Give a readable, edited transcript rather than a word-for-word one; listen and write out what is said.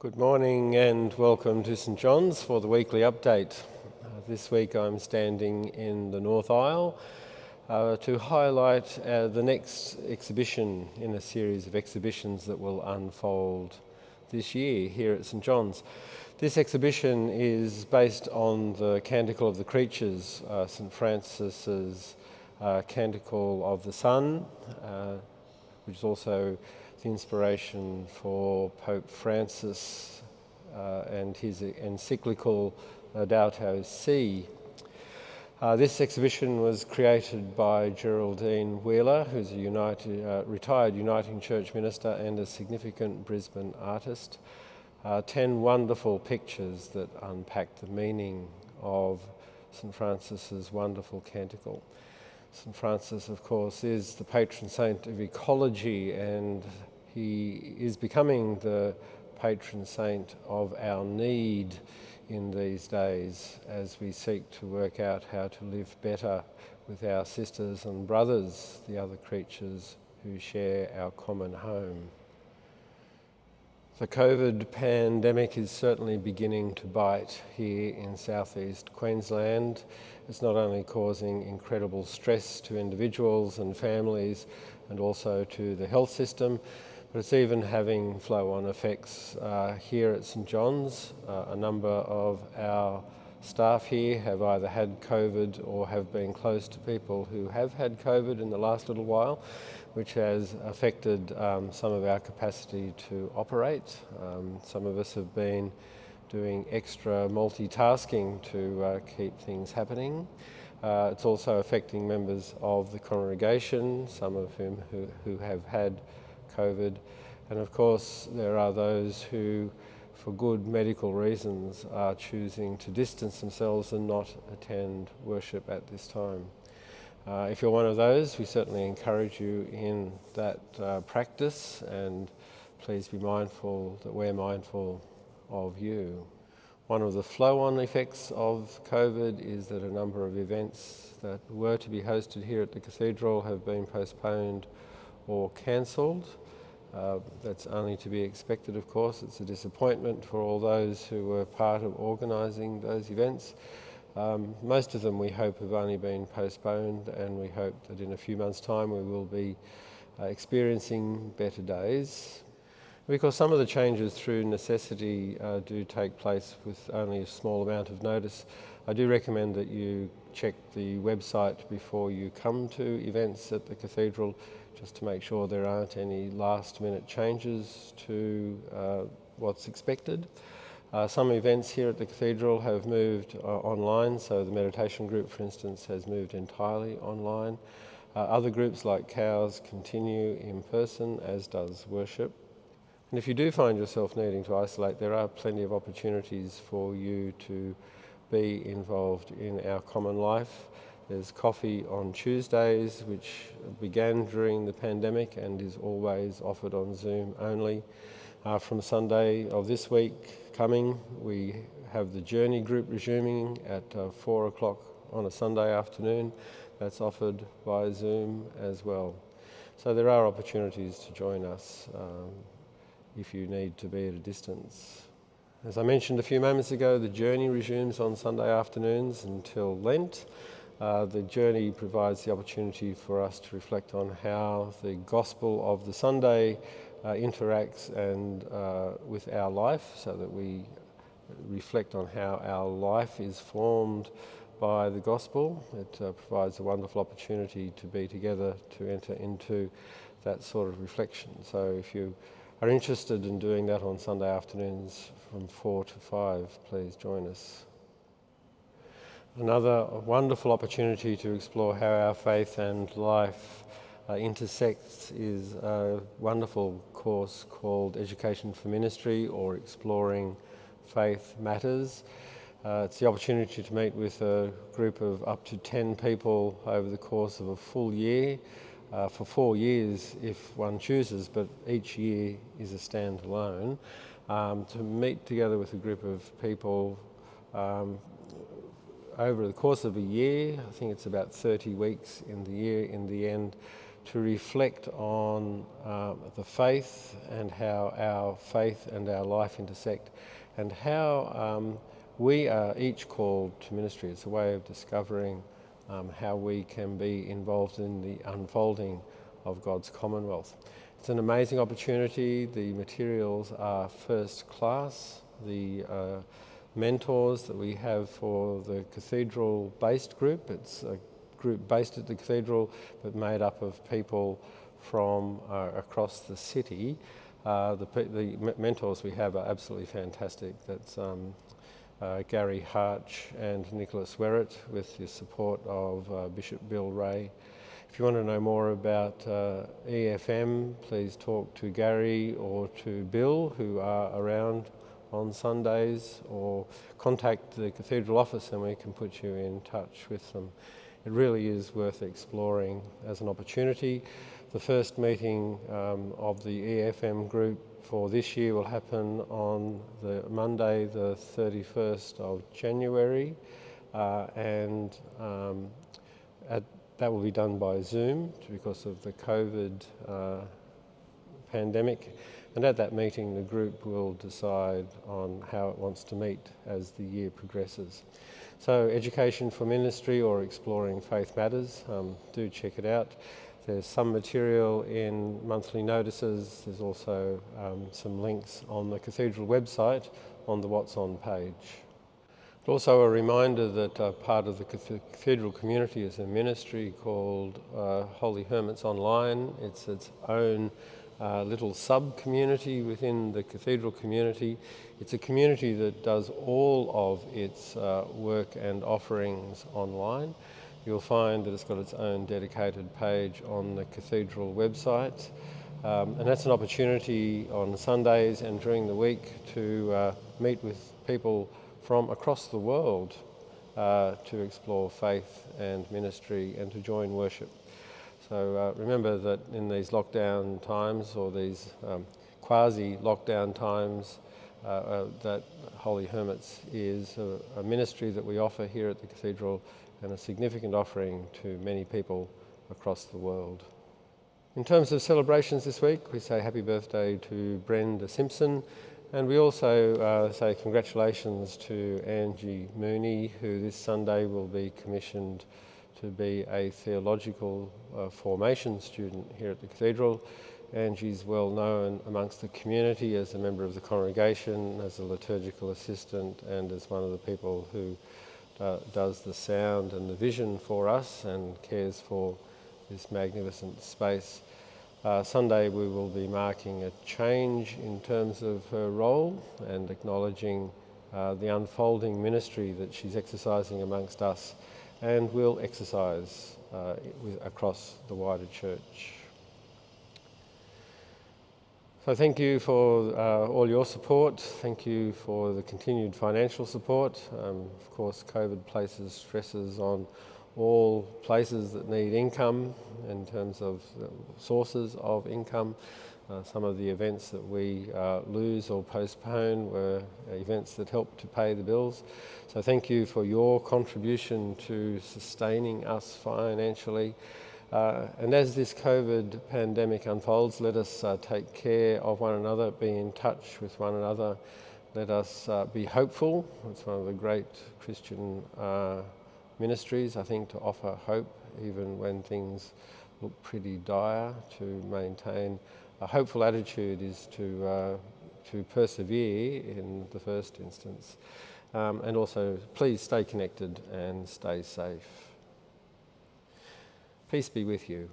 Good morning and welcome to St John's for the weekly update. This week I'm standing in the North Aisle to highlight the next exhibition in a series of exhibitions that will unfold this year here at St John's. This exhibition is based on the Canticle of the Creatures, St Francis's Canticle of the Sun, which is also the inspiration for Pope Francis and his encyclical Laudato Si. This exhibition was created by Geraldine Wheeler, who's a retired Uniting Church minister and a significant Brisbane artist. 10 wonderful pictures that unpack the meaning of St Francis's wonderful canticle. St Francis, of course, is the patron saint of ecology, and he is becoming the patron saint of our need in these days as we seek to work out how to live better with our sisters and brothers, the other creatures who share our common home. The COVID pandemic is certainly beginning to bite here in southeast Queensland. It's not only causing incredible stress to individuals and families and also to the health system, but it's even having flow-on effects here at St John's. A number of our staff here have either had COVID or have been close to people who have had COVID in the last little while, which has affected some of our capacity to operate. Some of us have been doing extra multitasking to keep things happening. It's also affecting members of the congregation, some of whom who have had COVID. And of course, there are those who, for good medical reasons, are choosing to distance themselves and not attend worship at this time. If you're one of those, we certainly encourage you in that practice, and please be mindful that we're mindful of you. One of the flow-on effects of COVID is that a number of events that were to be hosted here at the Cathedral have been postponed or cancelled. That's only to be expected, of course. It's a disappointment for all those who were part of organising those events. Most of them, we hope, have only been postponed, and we hope that in a few months' time we will be experiencing better days. Because some of the changes through necessity do take place with only a small amount of notice, I do recommend that you check the website before you come to events at the Cathedral, just to make sure there aren't any last-minute changes to what's expected. Some events here at the Cathedral have moved online, so the meditation group, for instance, has moved entirely online. Other groups like Cows continue in person, as does worship. And if you do find yourself needing to isolate, there are plenty of opportunities for you to be involved in our common life. There's coffee on Tuesdays, which began during the pandemic and is always offered on Zoom only. From Sunday of this week coming, we have the Journey group resuming at 4 o'clock on a Sunday afternoon. That's offered by Zoom as well. So there are opportunities to join us if you need to be at a distance. As I mentioned a few moments ago, the Journey resumes on Sunday afternoons until Lent. The Journey provides the opportunity for us to reflect on how the Gospel of the Sunday interacts with our life, so that we reflect on how our life is formed by the Gospel. It provides a wonderful opportunity to be together to enter into that sort of reflection. So if you are interested in doing that on Sunday afternoons from 4 to 5, please join us. Another wonderful opportunity to explore how our faith and life intersects is a wonderful course called Education for Ministry, or Exploring Faith Matters. It's the opportunity to meet with a group of up to 10 people over the course of a full year, for 4 years if one chooses, but each year is a standalone, to meet together with a group of people over the course of a year. I think it's about 30 weeks in the year in the end, to reflect on the faith and how our faith and our life intersect, and how we are each called to ministry. It's a way of discovering how we can be involved in the unfolding of God's commonwealth. It's an amazing opportunity. The materials are first class. The mentors that we have for the cathedral-based group, it's a group based at the cathedral but made up of people from across the city. The mentors we have are absolutely fantastic. That's Gary Harch and Nicholas Werrett, with the support of Bishop Bill Ray. If you want to know more about EFM, please talk to Gary or to Bill, who are around on Sundays, or contact the cathedral office and we can put you in touch with them. It really is worth exploring as an opportunity. The first meeting of the EFM group for this year will happen on the Monday the 31st of January, and that will be done by Zoom because of the COVID pandemic. And at that meeting, the group will decide on how it wants to meet as the year progresses. So Education for Ministry or Exploring Faith Matters, do check it out. There's some material in monthly notices. There's also some links on the Cathedral website on the What's On page. Also a reminder that part of the Cathedral community is a ministry called Holy Hermits Online. It's its own little sub-community within the Cathedral community. It's a community that does all of its work and offerings online. You'll find that it's got its own dedicated page on the Cathedral website. And that's an opportunity on Sundays and during the week to meet with people from across the world to explore faith and ministry and to join worship. So remember that in these lockdown times, or these quasi-lockdown times, that Holy Hermits is a ministry that we offer here at the Cathedral, and a significant offering to many people across the world. In terms of celebrations this week, we say happy birthday to Brenda Simpson, and we also say congratulations to Angie Mooney, who this Sunday will be commissioned to be a theological formation student here at the Cathedral. Angie's well known amongst the community as a member of the congregation, as a liturgical assistant, and as one of the people who does the sound and the vision for us and cares for this magnificent space. Sunday we will be marking a change in terms of her role and acknowledging the unfolding ministry that she's exercising amongst us and will exercise across the wider church. So thank you for all your support. Thank you for the continued financial support. Of course, COVID places stresses on all places that need income in terms of sources of income. Some of the events that we lose or postpone were events that helped to pay the bills. So thank you for your contribution to sustaining us financially. And as this COVID pandemic unfolds, let us take care of one another, be in touch with one another. Let us be hopeful. It's one of the great Christian ministries, I think, to offer hope even when things look pretty dire. To maintain a hopeful attitude is to persevere in the first instance. And also, please stay connected and stay safe. Peace be with you.